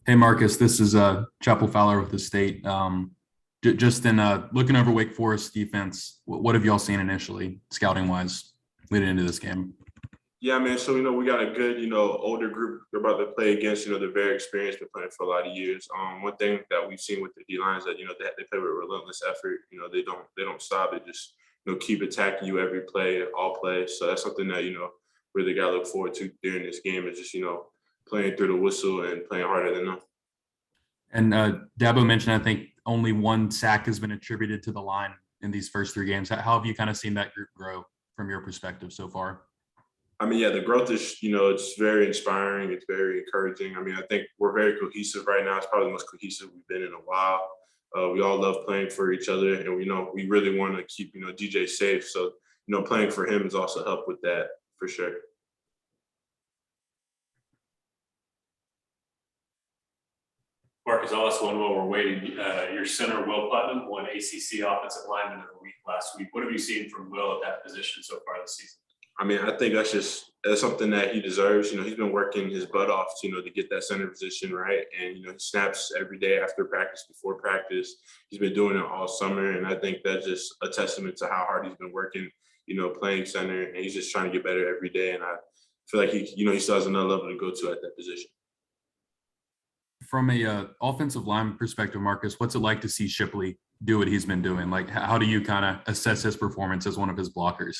Hey Marcus, this is Chapel Fowler with the state. Just in looking over Wake Forest defense, what have y'all seen initially, scouting wise, leading into this game? Yeah, man. So we got a good, older group they're about to play against. They're very experienced, been playing for a lot of years. One thing that we've seen with the D line is that they play with relentless effort. They don't stop. They just keep attacking you every play, all play. So that's something that really got to look forward to during this game is just playing through the whistle and playing harder than them. And Dabo mentioned, I think only one sack has been attributed to the line in these first three games. How have you kind of seen that group grow from your perspective so far? I mean, yeah, the growth is, it's very inspiring. It's very encouraging. I mean, I think we're very cohesive right now. It's probably the most cohesive we've been in a while. We all love playing for each other, and we really want to keep, DJ safe. So, playing for him has also helped with that for sure. Marcus, I'll ask one while we're waiting. Your center, Will Putnam, won ACC Offensive Lineman of the Week last week. What have you seen from Will at that position so far this season? I mean, I think that's something that he deserves. He's been working his butt off, to get that center position right. And, he snaps every day after practice, before practice. He's been doing it all summer. And I think that's just a testament to how hard he's been working, playing center. And he's just trying to get better every day. And I feel like he still has another level to go to at that position. From a offensive line perspective, Marcus, what's it like to see Shipley do what he's been doing? Like, how do you kind of assess his performance as one of his blockers?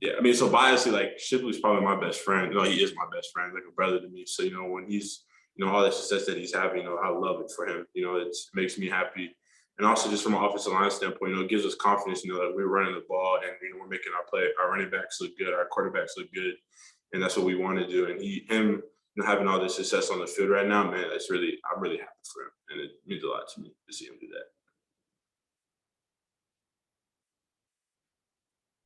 Yeah, I mean, so biasly, like Shipley's probably my best friend. He is my best friend, like a brother to me. So, when he's, all the success that he's having, I love it for him. It makes me happy. And also just from an offensive line standpoint, it gives us confidence, that we're running the ball and, we're making our running backs look good, our quarterbacks look good. And that's what we want to do. And him having all this success on the field right now, man, I'm really happy for him. And it means a lot to me to see him do that.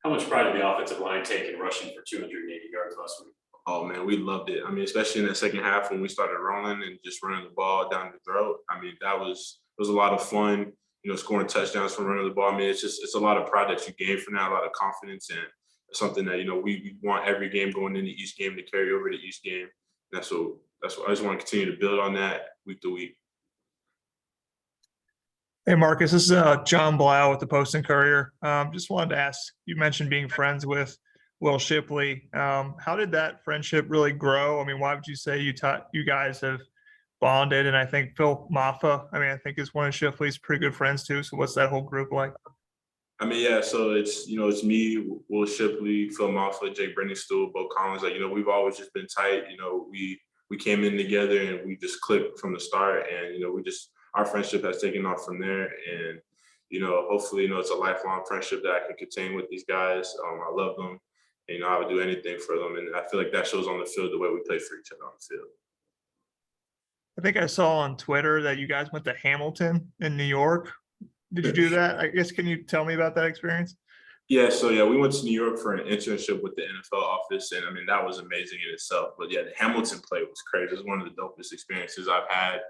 How much pride did the offensive line take in rushing for 280 yards last week? Oh, man, we loved it. I mean, especially in that second half when we started rolling and just running the ball down the throat. I mean, it was a lot of fun, scoring touchdowns from running the ball. I mean, it's a lot of pride that you gain from that, a lot of confidence, and something that, we want every game going into each game to carry over to each game. And that's what I just want to continue to build on that week to week. Hey, Marcus, this is John Blau with the Post and Courier. Just wanted to ask, you mentioned being friends with Will Shipley. How did that friendship really grow? I mean, why would you say you guys have bonded? And I think Phil Maffa, I think is one of Shipley's pretty good friends too. So what's that whole group like? I mean, yeah, so it's me, Will Shipley, Phil Maffa, Jake Brenningstool, Bo Collins. Like, we've always just been tight. We came in together and we just clicked from the start. And, our friendship has taken off from there. And, hopefully, it's a lifelong friendship that I can continue with these guys. I love them. And, I would do anything for them. And I feel like that shows on the field the way we play for each other on the field. I think I saw on Twitter that you guys went to Hamilton in New York. Did you do that? I guess, can you tell me about that experience? Yeah, so yeah, we went to New York for an internship with the NFL office, and I mean that was amazing in itself. But yeah, the Hamilton play was crazy. It was one of the dopest experiences I've had,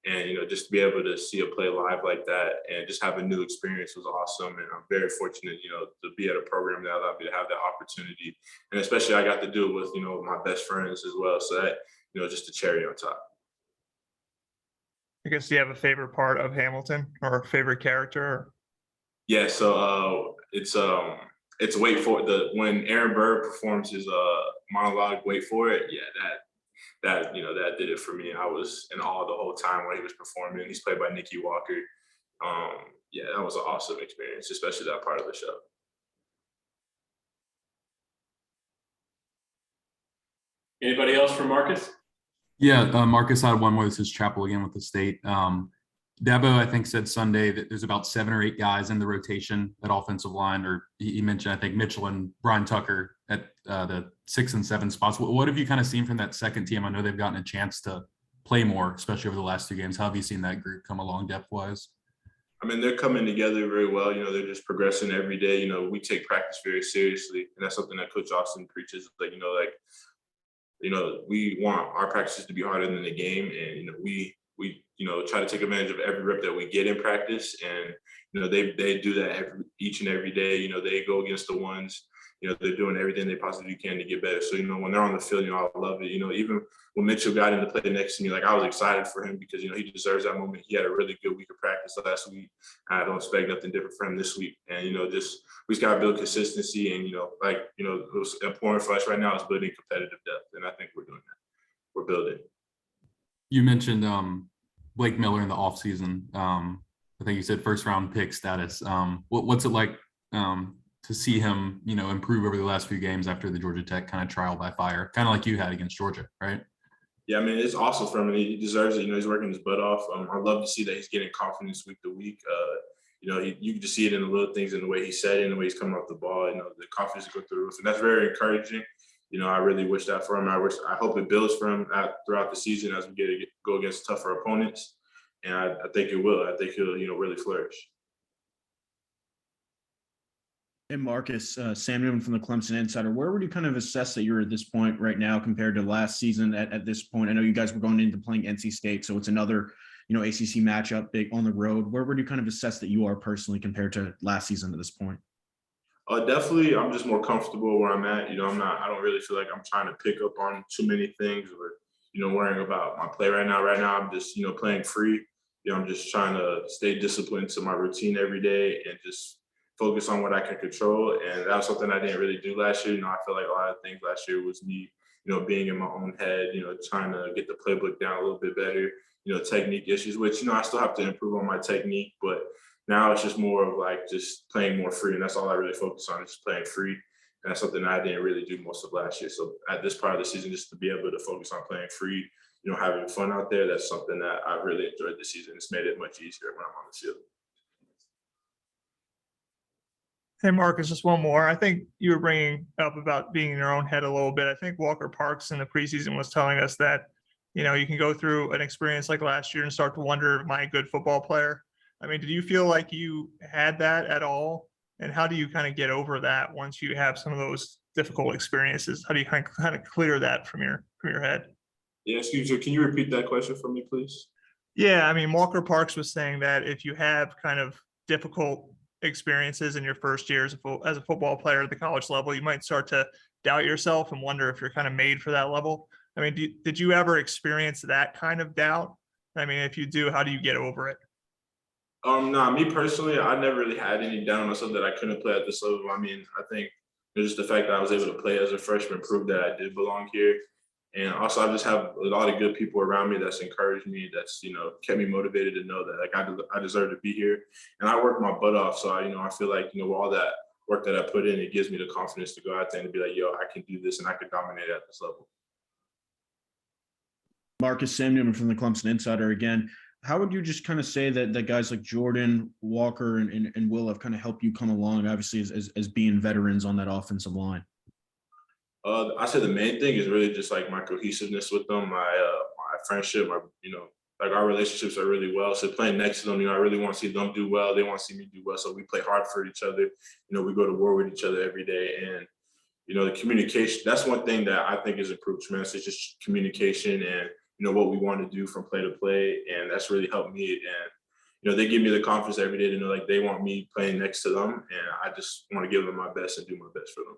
and just to be able to see a play live like that and just have a new experience was awesome. And I'm very fortunate, to be at a program that allowed me to have that opportunity, and especially I got to do it with my best friends as well. So that just a cherry on top. I guess, do you have a favorite part of Hamilton or a favorite character? Yeah, so it's Wait For It. When Aaron Burr performs his monologue, Wait For It, yeah, that did it for me. I was in awe the whole time when he was performing. He's played by Nikki Walker. Yeah, that was an awesome experience, especially that part of the show. Anybody else for Marcus? Yeah, Marcus, I had one more. This is Chapel again with the state. Dabo, I think, said Sunday that there's about 7 or 8 guys in the rotation at offensive line, or he mentioned, I think, Mitchell and Brian Tucker at the 6 and 7 spots. What have you kind of seen from that second team? I know they've gotten a chance to play more, especially over the last 2 games. How have you seen that group come along depth-wise? I mean, they're coming together very well. They're just progressing every day. We take practice very seriously, and that's something that Coach Austin preaches. We want our practices to be harder than the game, and we try to take advantage of every rep that we get in practice. And they do that each and every day. They go against the ones they're doing everything they possibly can to get better. So, when they're on the field, I love it. Even when Mitchell got in to play next to me, like I was excited for him because, he deserves that moment. He had a really good week of practice last week. I don't expect nothing different from him this week. And, we just got to build consistency. And, what's important for us right now is building competitive depth. And I think we're doing that. We're building. You mentioned Blake Miller in the offseason. I think you said first round pick status. What's it like to see him, improve over the last few games after the Georgia Tech kind of trial by fire, kind of like you had against Georgia, right? Yeah, I mean, it's awesome for him. He deserves it. He's working his butt off. I love to see that he's getting confidence week to week. You can just see it in the little things, in the way he's setting, the way he's coming off the ball. The confidence go through the roof, and that's very encouraging. I really wish that for him. I hope it builds for him throughout the season as we go against tougher opponents, and I think it will. I think he'll really flourish. Hey, Marcus, Sam Newman from the Clemson Insider. Where would you kind of assess that you're at this point right now compared to last season at this point? I know you guys were going into playing NC State, so it's another, ACC matchup big on the road. Where would you kind of assess that you are personally compared to last season at this point? Definitely, I'm just more comfortable where I'm at. I don't really feel like I'm trying to pick up on too many things or, worrying about my play right now. Right now, I'm just, playing free. I'm just trying to stay disciplined to my routine every day and just focus on what I can control. And that was something I didn't really do last year. I feel like a lot of things last year was me, being in my own head, trying to get the playbook down a little bit better, technique issues, which, I still have to improve on my technique, but now it's just more of like just playing more free. And that's all I really focus on, is just playing free. And that's something I didn't really do most of last year. So at this part of the season, just to be able to focus on playing free, having fun out there, that's something that I've really enjoyed this season. It's made it much easier when I'm on the field. Hey, Marcus, just one more. I think you were bringing up about being in your own head a little bit. I think Walker Parks in the preseason was telling us that, you can go through an experience like last year and start to wonder, am I a good football player? I mean, did you feel like you had that at all? And how do you kind of get over that once you have some of those difficult experiences? How do you kind of clear that from your head? Yeah, excuse me. Can you repeat that question for me, please? Yeah, I mean, Walker Parks was saying that if you have kind of difficult experiences in your first year as a football player at the college level, you might start to doubt yourself and wonder if you're kind of made for that level. I mean, did you ever experience that kind of doubt? I mean, if you do, how do you get over it? No, me personally, I never really had any doubt on myself that I couldn't play at this level. I mean, I think just the fact that I was able to play as a freshman proved that I did belong here. And also, I just have a lot of good people around me that's encouraged me, that's, kept me motivated to know that, like, I deserve to be here. And I work my butt off. So, I feel like, with all that work that I put in, it gives me the confidence to go out there and be like, yo, I can do this and I can dominate at this level. Marcus, Sam Newman from the Clemson Insider again. How would you just kind of say that guys like Jordan, Walker, and Will have kind of helped you come along, obviously, as being veterans on that offensive line? I said the main thing is really just like my cohesiveness with them, my friendship, like our relationships are really well. So playing next to them, I really want to see them do well. They want to see me do well. So we play hard for each other. We go to war with each other every day. And, the communication, that's one thing that I think is improved tremendously. It's just communication and, what we want to do from play to play. And that's really helped me. And, they give me the confidence every day to know, like, they want me playing next to them. And I just want to give them my best and do my best for them.